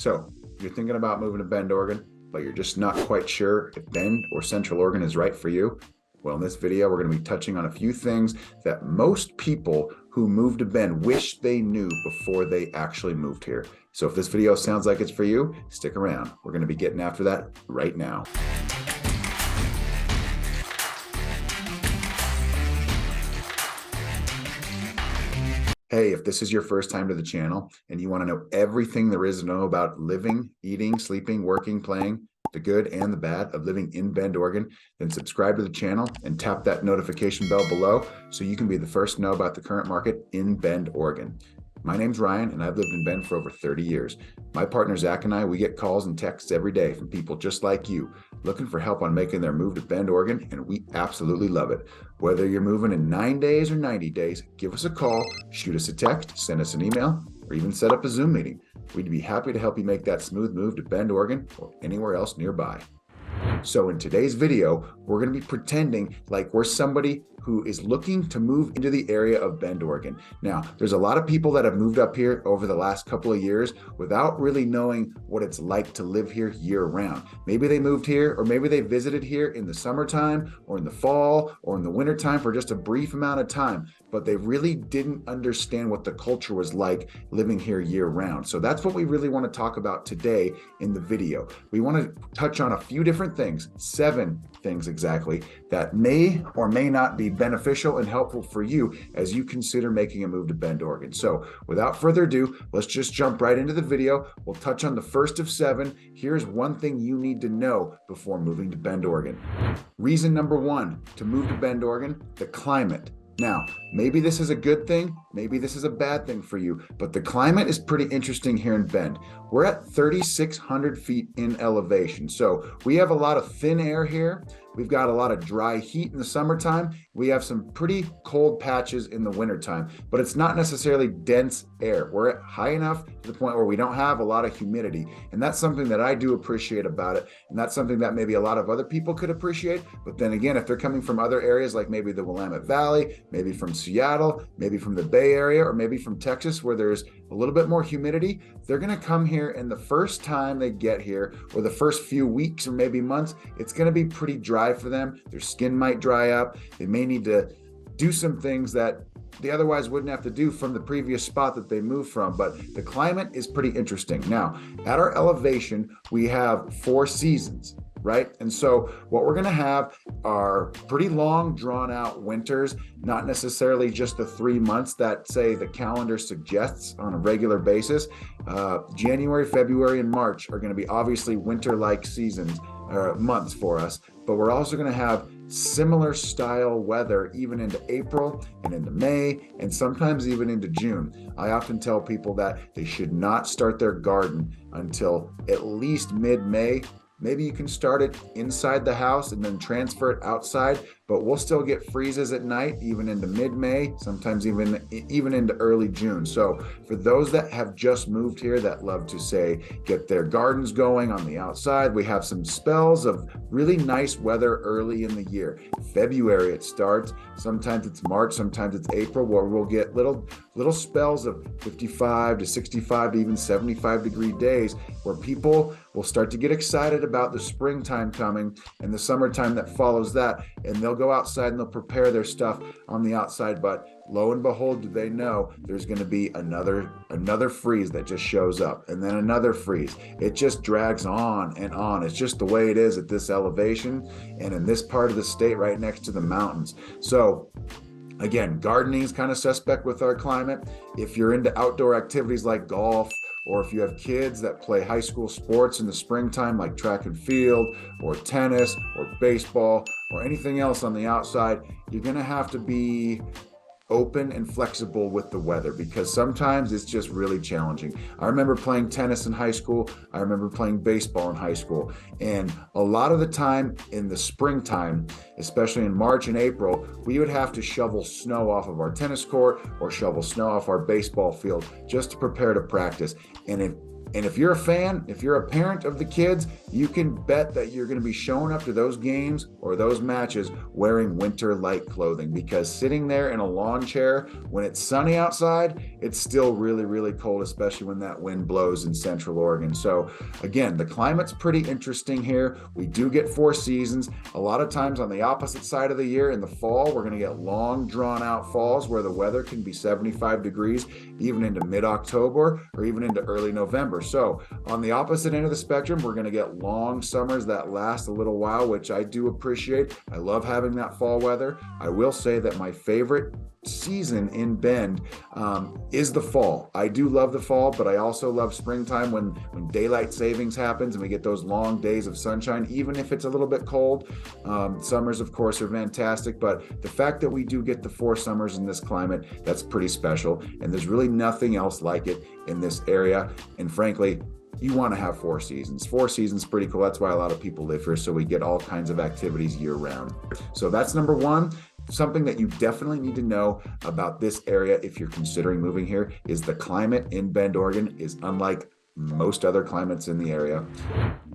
So you're thinking about moving to Bend, Oregon, but you're just not quite sure if Bend or Central Oregon is right for you. Well, in this video, we're going to be touching on a few things that most people who move to Bend wish they knew before they actually moved here. So if this video sounds like it's for you, stick around. We're going to be getting after that right now. Hey, if this is your first time to the channel and you want to know everything there is to know about living, eating, sleeping, working, playing, the good and the bad of living in Bend, Oregon, then subscribe to the channel and tap that notification bell below so you can be the first to know about the current market in Bend, Oregon. My name's Ryan, and I've lived in Bend for over 30 years. My partner Zach and I, we get calls and texts every day from people just like you, looking for help on making their move to Bend, Oregon, and we absolutely love it. Whether you're moving in 9 days or 90 days, give us a call, shoot us a text, send us an email, or even set up a Zoom meeting. We'd be happy to help you make that smooth move to Bend, Oregon, or anywhere else nearby. So in today's video, we're going to be pretending like we're somebody who is looking to move into the area of Bend, Oregon. Now, there's a lot of people that have moved up here over the last couple of years without really knowing what it's like to live here year round. Maybe they moved here, or maybe they visited here in the summertime or in the fall or in the wintertime for just a brief amount of time, but they really didn't understand what the culture was like living here year round. So that's what we really want to talk about today in the video. We want to touch on a few different things, 7 things exactly, that may or may not be beneficial and helpful for you as you consider making a move to Bend, Oregon. So without further ado, let's just jump right into the video. We'll touch on the first of 7. Here's one thing you need to know before moving to Bend, Oregon. Reason number 1 to move to Bend, Oregon, the climate. Now, maybe this is a good thing, maybe this is a bad thing for you, but the climate is pretty interesting here in Bend. We're at 3,600 feet in elevation, so we have a lot of thin air here. We've got a lot of dry heat in the summertime. We have some pretty cold patches in the wintertime, but it's not necessarily dense air. We're at high enough to the point where we don't have a lot of humidity, and that's something that I do appreciate about it, and that's something that maybe a lot of other people could appreciate. But then again, if they're coming from other areas like maybe the Willamette Valley, maybe from Seattle, maybe from the Bay Area, or maybe from Texas where there's a little bit more humidity, they're going to come here, and the first time they get here, or the first few weeks or maybe months, it's going to be pretty dry for them. Their skin might dry up. They may need to do some things that they otherwise wouldn't have to do from the previous spot that they moved from. But the climate is pretty interesting. Now, at our elevation, we have 4 seasons, right? And so what we're going to have are pretty long, drawn out winters, not necessarily just the 3 months that, say, the calendar suggests on a regular basis. January, February, and March are going to be obviously winter-like seasons, months for us, but we're also going to have similar style weather even into April and into May and sometimes even into June. I often tell people that they should not start their garden until at least mid-May. Maybe you can start it inside the house and then transfer it outside, but we'll still get freezes at night, even into mid-May, sometimes even into early June. So for those that have just moved here that love to, say, get their gardens going on the outside, we have some spells of really nice weather early in the year. February it starts, sometimes it's March, sometimes it's April, where we'll get little spells of 55 to 65 to even 75 degree days where people will start to get excited about the springtime coming and the summertime that follows that, and they'll go outside and they'll prepare their stuff on the outside. But lo and behold, do they know there's going to be another freeze that just shows up, and then another freeze. It just drags on and on. It's just the way it is at this elevation and in this part of the state right next to the mountains. So again, gardening is kind of suspect with our climate. If you're into outdoor activities like golf, or if you have kids that play high school sports in the springtime like track and field or tennis or baseball or anything else on the outside, you're going to have to be open and flexible with the weather, because sometimes it's just really challenging. I remember playing tennis in high school. I remember playing baseball in high school. And a lot of the time in the springtime, especially in March and April, we would have to shovel snow off of our tennis court or shovel snow off our baseball field just to prepare to practice. And And if you're a fan, if you're a parent of the kids, you can bet that you're going to be showing up to those games or those matches wearing winter light clothing, because sitting there in a lawn chair when it's sunny outside, it's still really, really cold, especially when that wind blows in Central Oregon. So again, the climate's pretty interesting here. We do get 4 seasons. A lot of times on the opposite side of the year in the fall, we're going to get long drawn out falls where the weather can be 75 degrees, even into mid-October or even into early November. So on the opposite end of the spectrum, we're going to get long summers that last a little while, which I do appreciate. I love having that fall weather. I will say that my favorite season in Bend is the fall. I do love the fall, but I also love springtime when daylight savings happens and we get those long days of sunshine, even if it's a little bit cold. Summers, of course, are fantastic, but the fact that we do get the 4 summers in this climate, that's pretty special. And there's really nothing else like it in this area. And frankly, you want to have 4 seasons. 4 seasons, pretty cool. That's why a lot of people live here. So we get all kinds of activities year round. So that's number 1. Something that you definitely need to know about this area if you're considering moving here is the climate in Bend, Oregon is unlike most other climates in the area.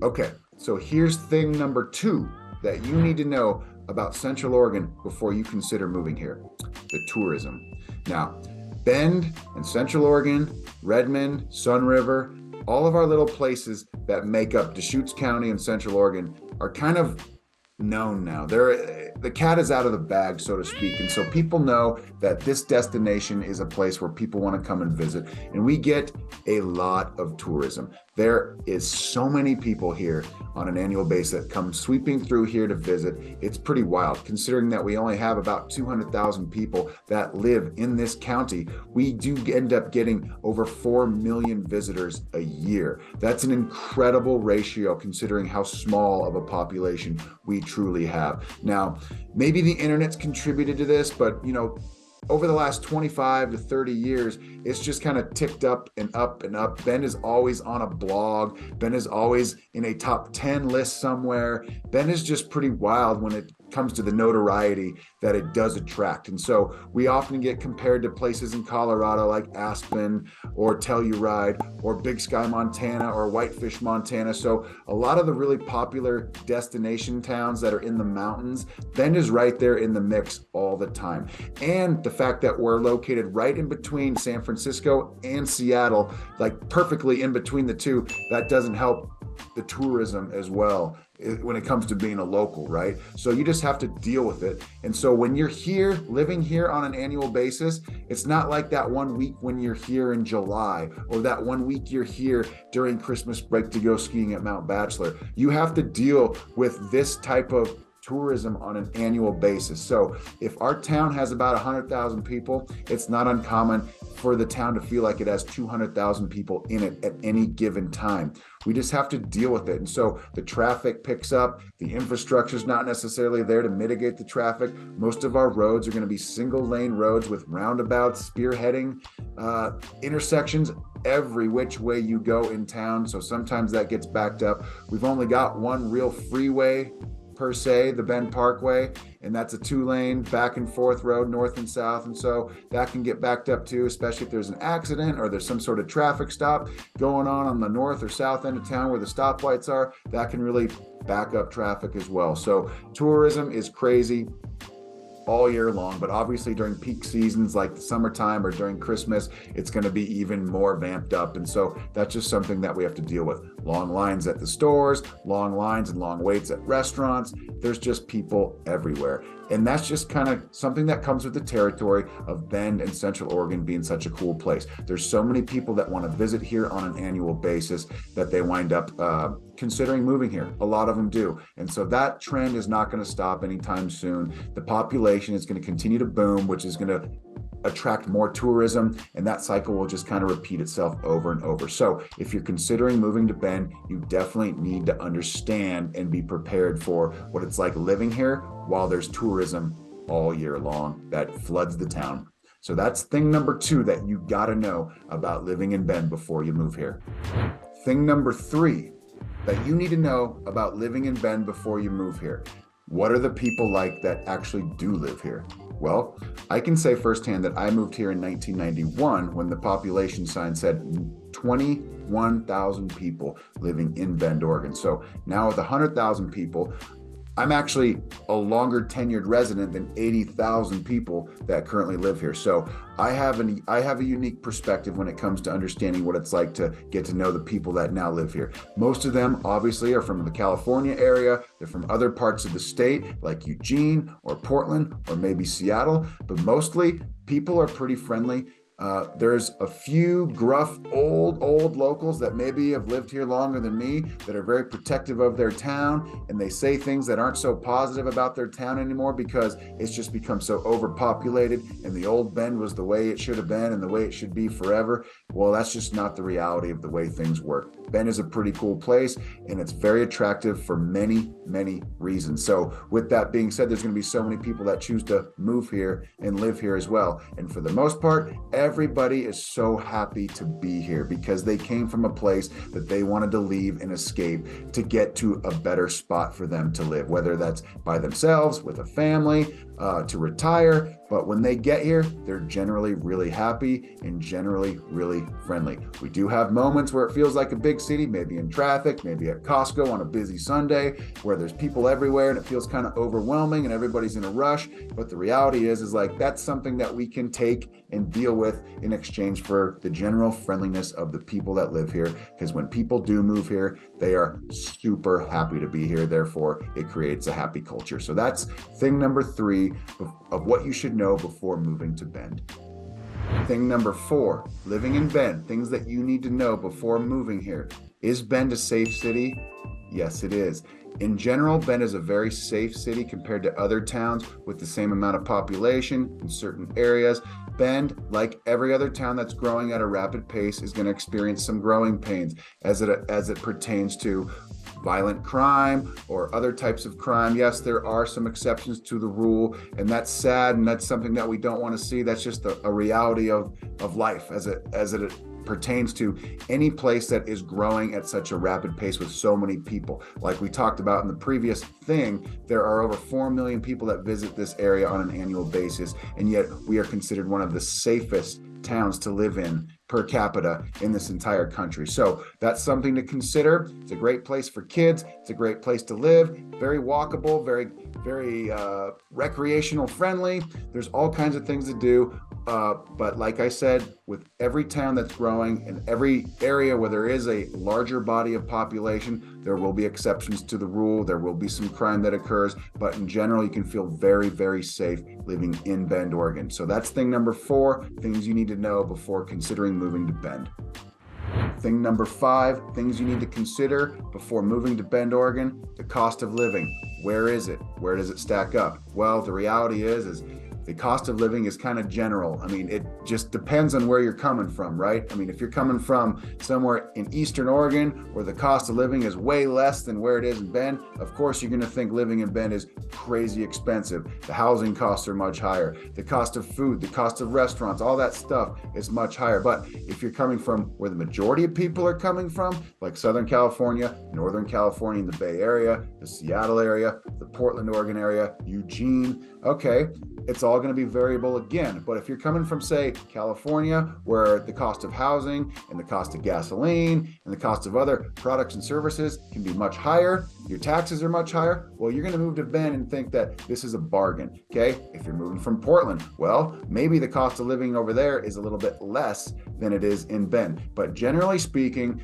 Okay, so here's thing number 2 that you need to know about Central Oregon before you consider moving here: the tourism. Now, Bend and Central Oregon, Redmond, Sun River, all of our little places that make up Deschutes County and Central Oregon are kind of known now. The cat is out of the bag, so to speak. And so people know that this destination is a place where people want to come and visit. And we get a lot of tourism. There is so many people here on an annual basis that come sweeping through here to visit. It's pretty wild, considering that we only have about 200,000 people that live in this county. We do end up getting over 4 million visitors a year. That's an incredible ratio considering how small of a population we truly have. Now, maybe the internet's contributed to this, but over the last 25 to 30 years, it's just kind of ticked up and up and up. Ben is always on a blog. Ben is always in a top 10 list somewhere. Ben is just pretty wild when it comes to the notoriety that it does attract. And so we often get compared to places in Colorado like Aspen or Telluride or Big Sky, Montana or Whitefish, Montana. So a lot of the really popular destination towns that are in the mountains, Bend is right there in the mix all the time. And the fact that we're located right in between San Francisco and Seattle, like perfectly in between the two, that doesn't help the tourism as well when it comes to being a local, right? So you just have to deal with it. And so when you're here, living here on an annual basis, it's not like that one week when you're here in July or that one week you're here during Christmas break to go skiing at Mount Bachelor. You have to deal with this type of tourism on an annual basis. So if our town has about 100,000 people, it's not uncommon for the town to feel like it has 200,000 people in it at any given time. We just have to deal with it. And so the traffic picks up, the infrastructure is not necessarily there to mitigate the traffic. Most of our roads are going to be single lane roads with roundabouts, spearheading intersections every which way you go in town. So sometimes that gets backed up. We've only got one real freeway per se, the Bend Parkway, and that's a 2-lane back and forth road, north and south. And so that can get backed up too, especially if there's an accident or there's some sort of traffic stop going on the north or south end of town where the stoplights are. That can really back up traffic as well. So tourism is crazy all year long, but obviously during peak seasons like the summertime or during Christmas, it's going to be even more vamped up. And so that's just something that we have to deal with. Long lines at the stores, long lines and long waits at restaurants. There's just people everywhere. And that's just kind of something that comes with the territory of Bend and Central Oregon being such a cool place. There's so many people that want to visit here on an annual basis that they wind up considering moving here. A lot of them do. And so that trend is not going to stop anytime soon. The population is going to continue to boom, which is going to attract more tourism, and that cycle will just kind of repeat itself over and over. So if you're considering moving to Bend, you definitely need to understand and be prepared for what it's like living here while there's tourism all year long that floods the town. So that's thing number 2 that you got to know about living in Bend before you move here. Thing number 3 that you need to know about living in Bend before you move here. What are the people like that actually do live here? Well, I can say firsthand that I moved here in 1991 when the population sign said 20 101,000 people living in Bend, Oregon. So now with 100,000 people, I'm actually a longer tenured resident than 80,000 people that currently live here. So I have a unique perspective when it comes to understanding what it's like to get to know the people that now live here. Most of them obviously are from the California area. They're from other parts of the state like Eugene or Portland or maybe Seattle, but mostly people are pretty friendly. There's a few gruff old locals that maybe have lived here longer than me that are very protective of their town, and they say things that aren't so positive about their town anymore because it's just become so overpopulated and the old Bend was the way it should have been and the way it should be forever. Well, that's just not the reality of the way things work. Bend is a pretty cool place and it's very attractive for many reasons. So with that being said, there's going to be so many people that choose to move here and live here as well. And for the most part, everybody is so happy to be here because they came from a place that they wanted to leave and escape to get to a better spot for them to live, whether that's by themselves, with a family, to retire. But when they get here, they're generally really happy and generally really friendly. We do have moments where it feels like a big city, maybe in traffic, maybe at Costco on a busy Sunday, where there's people everywhere and it feels kind of overwhelming and everybody's in a rush. But the reality is like that's something that we can take and deal with in exchange for the general friendliness of the people that live here. Because when people do move here, they are super happy to be here. Therefore, it creates a happy culture. So that's thing number 3 of what you should know before moving to Bend. Thing number 4, living in Bend, things that you need to know before moving here. Is Bend a safe city? Yes, it is. In general, Bend is a very safe city compared to other towns with the same amount of population in certain areas. Bend, like every other town that's growing at a rapid pace, is going to experience some growing pains as it pertains to violent crime or other types of crime. Yes, there are some exceptions to the rule, and that's sad, and that's something that we don't want to see. That's just a reality of life as it pertains to any place that is growing at such a rapid pace with so many people. Like we talked about in the previous thing, there are over 4 million people that visit this area on an annual basis, and yet we are considered one of the safest towns to live in per capita in this entire country. So that's something to consider. It's a great place for kids. It's a great place to live. Very walkable, very recreational friendly. There's all kinds of things to do. But like I said, with every town that's growing and every area where there is a larger body of population, there will be exceptions to the rule. There will be some crime that occurs, but in general, you can feel very safe living in Bend, Oregon. So that's thing number 4, things you need to know before considering moving to Bend. Thing number 5, things you need to consider before moving to Bend, Oregon: the cost of living. Where is it? Where does it stack up? Well, the reality is the cost of living is kind of general. I mean, it just depends on where you're coming from, right? I mean, if you're coming from somewhere in Eastern Oregon where the cost of living is way less than where it is in Bend, of course, you're going to think living in Bend is crazy expensive. The housing costs are much higher. The cost of food, the cost of restaurants, all that stuff is much higher. But if you're coming from where the majority of people are coming from, like Southern California, Northern California in the Bay Area, the Seattle area, the Portland, Oregon area, Eugene, okay, it's all going to be variable again. But if you're coming from, say, California, where the cost of housing and the cost of gasoline and the cost of other products and services can be much higher, your taxes are much higher, well, you're going to move to Bend and think that this is a bargain, okay? If you're moving from Portland, well, maybe the cost of living over there is a little bit less than it is in Bend. But generally speaking,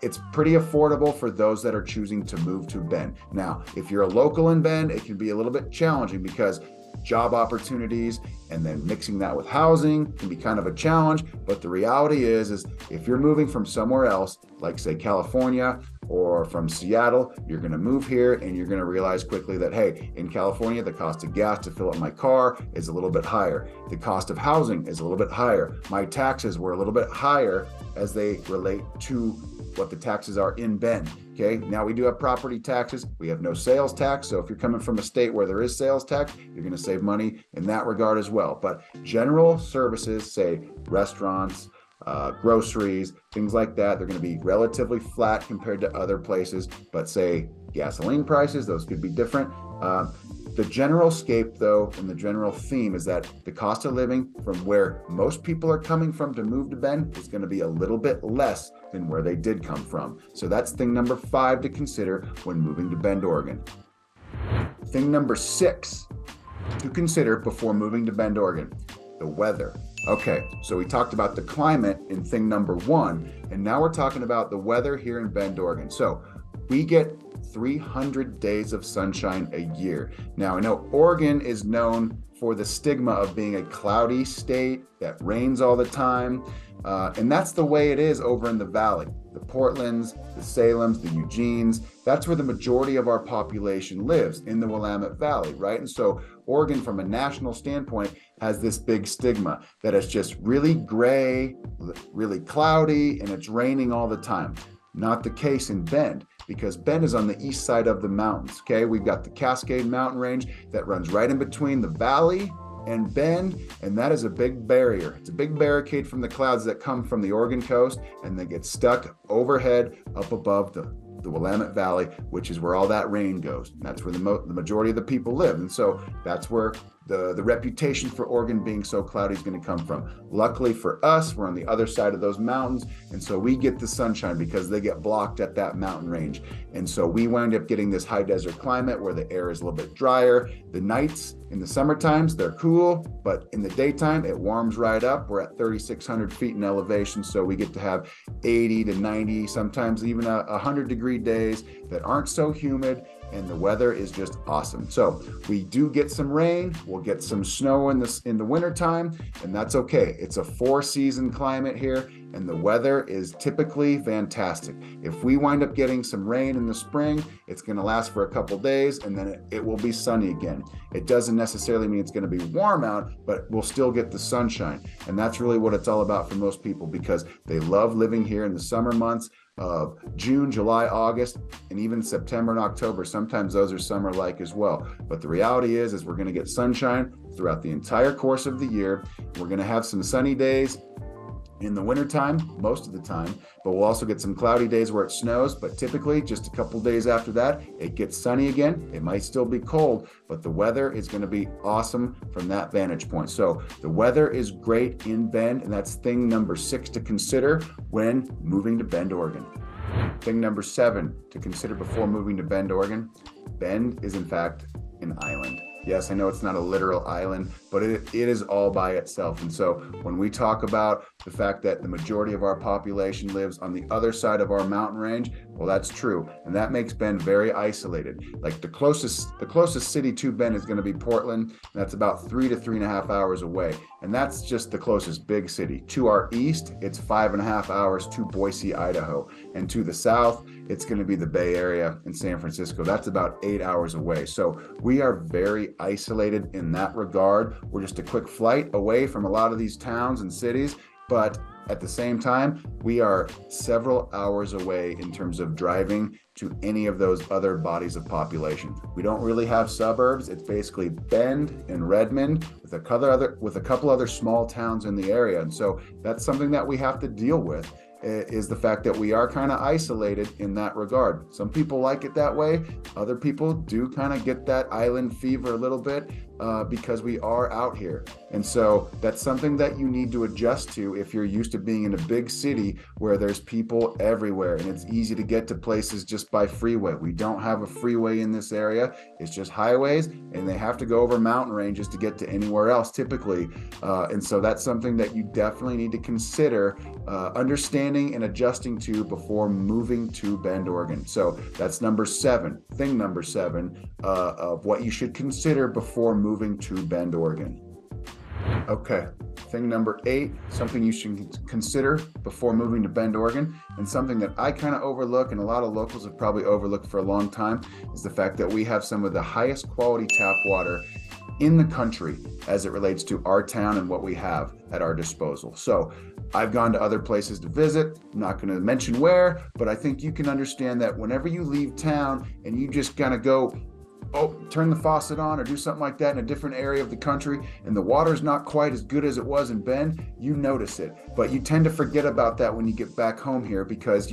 it's pretty affordable for those that are choosing to move to Bend. Now, if you're a local in Bend, it can be a little bit challenging because job opportunities and then mixing that with housing can be kind of a challenge. But the reality is if you're moving from somewhere else, like say California or from Seattle, you're going to move here and you're going to realize quickly that, hey, in California, the cost of gas to fill up my car is a little bit higher. The cost of housing is a little bit higher. My taxes were a little bit higher as they relate to what the taxes are in Bend. Okay, now we do have property taxes. We have no sales tax. So if you're coming from a state where there is sales tax, you're going to save money in that regard as well. But general services, say restaurants, groceries, things like that, they're going to be relatively flat compared to other places. But say gasoline prices, those could be different. the general scape though, and the general theme is that the cost of living from where most people are coming from to move to Bend is going to be a little bit less than where they did come from. So that's thing number 5 to consider when moving to Bend, Oregon. Thing number 6 to consider before moving to Bend, Oregon, the weather. Okay, so we talked about the climate in thing number 1, and now we're talking about the weather here in Bend, Oregon. So we get 300 days of sunshine a year. Now, I know Oregon is known for the stigma of being a cloudy state that rains all the time, and that's the way it is over in the valley. The Portlands, the Salems, the Eugenes, that's where the majority of our population lives, in the Willamette Valley, right? And so Oregon, from a national standpoint, has this big stigma that it's just really gray, really cloudy, and it's raining all the time. Not the case in Bend, because Bend is on the east side of the mountains, okay? We've got the Cascade Mountain Range that runs right in between the valley and Bend, and that is a big barrier. It's a big barricade from the clouds that come from the Oregon coast, and they get stuck overhead up above the Willamette Valley, which is where all that rain goes. And that's where the majority of the people live. And so that's where the reputation for Oregon being so cloudy is going to come from. Luckily for us, we're on the other side of those mountains, and so we get the sunshine because they get blocked at that mountain range. And so we wind up getting this high desert climate where the air is a little bit drier. The nights in the summer times, they're cool, but in the daytime, it warms right up. We're at 3,600 feet in elevation, so we get to have 80 to 90, sometimes even 100-degree days that aren't so humid, and the weather is just awesome. So we do get some rain, we'll get some snow in the winter time, and that's okay. It's a 4-season climate here, and the weather is typically fantastic. If we wind up getting some rain in the spring, it's going to last for a couple days, and then it will be sunny again. It doesn't necessarily mean it's going to be warm out, but we'll still get the sunshine. And that's really what it's all about for most people, because they love living here in the summer months of June, July, August, and even September and October. Sometimes those are summer-like as well. But the reality is we're going to get sunshine throughout the entire course of the year. We're going to have some sunny days in the wintertime, most of the time, but we'll also get some cloudy days where it snows, but typically just a couple days after that, it gets sunny again. It might still be cold, but the weather is going to be awesome from that vantage point. So the weather is great in Bend, and that's thing number 6 to consider when moving to Bend, Oregon. Thing number 7 to consider before moving to Bend, Oregon. Bend is in fact an island. Yes, I know it's not a literal island, but it is all by itself. And so when we talk about the fact that the majority of our population lives on the other side of our mountain range, well, that's true. And that makes Bend very isolated. Like the closest city to Bend is going to be Portland. And that's about 3 to 3.5 hours away. And that's just the closest big city. To our east, it's 5.5 hours to Boise, Idaho. And to the south, it's going to be the Bay Area in San Francisco. That's about 8 hours away. So we are very isolated in that regard. We're just a quick flight away from a lot of these towns and cities, but at the same time, we are several hours away in terms of driving to any of those other bodies of population. We don't really have suburbs. It's basically Bend and Redmond with a couple other small towns in the area. And so that's something that we have to deal with, is the fact that we are kind of isolated in that regard. Some people like it that way. Other people do kind of get that island fever a little bit because we are out here. And so that's something that you need to adjust to if you're used to being in a big city where there's people everywhere and it's easy to get to places just by freeway. We don't have a freeway in this area. It's just highways, and they have to go over mountain ranges to get to anywhere else typically. And so that's something that you definitely need to consider understanding and adjusting to before moving to Bend, Oregon. So that's number 7, thing number 7 of what you should consider before moving to Bend, Oregon. Okay, thing number 8, something you should consider before moving to Bend, Oregon, and something that I kind of overlook and a lot of locals have probably overlooked for a long time, is the fact that we have some of the highest quality tap water in the country as it relates to our town and what we have at our disposal. So I've gone to other places to visit. I'm not going to mention where, but I think you can understand that whenever you leave town and you just kind of go, turn the faucet on or do something like that in a different area of the country, and the water's not quite as good as it was in Bend, you notice it. But you tend to forget about that when you get back home here, because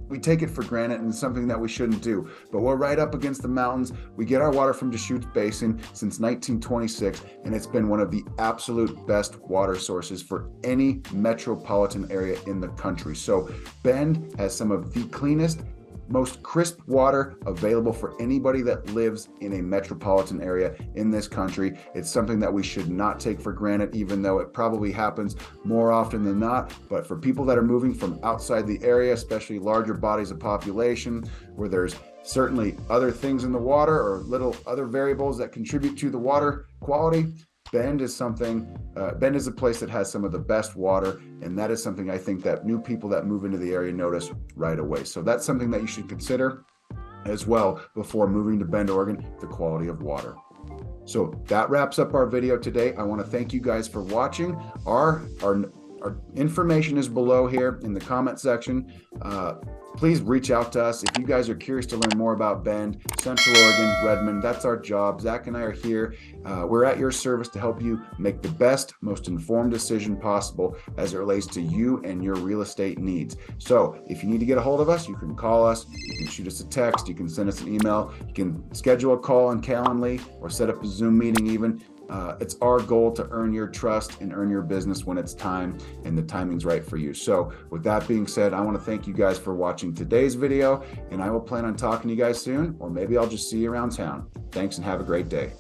We take it for granted, and it's something that we shouldn't do. But we're right up against the mountains. We get our water from Deschutes Basin since 1926, and it's been one of the absolute best water sources for any metropolitan area in the country. So Bend has some of the cleanest, most crisp water available for anybody that lives in a metropolitan area in this country. It's something that we should not take for granted, even though it probably happens more often than not. But for people that are moving from outside the area, especially larger bodies of population, where there's certainly other things in the water or little other variables that contribute to the water quality, Bend is a place that has some of the best water, and that is something I think that new people that move into the area notice right away. So that's something that you should consider as well before moving to Bend, Oregon, the quality of water. So that wraps up our video today. I want to thank you guys for watching. Our information is below here in the comment section. Please reach out to us if you guys are curious to learn more about Bend, Central Oregon, Redmond. That's our job. Zach and I are here. We're at your service to help you make the best, most informed decision possible as it relates to you and your real estate needs. So if you need to get a hold of us, you can call us, you can shoot us a text, you can send us an email, you can schedule a call on Calendly or set up a Zoom meeting even. It's our goal to earn your trust and earn your business when it's time and the timing's right for you. So with that being said, I want to thank you guys for watching today's video, and I will plan on talking to you guys soon, or maybe I'll just see you around town. Thanks and have a great day.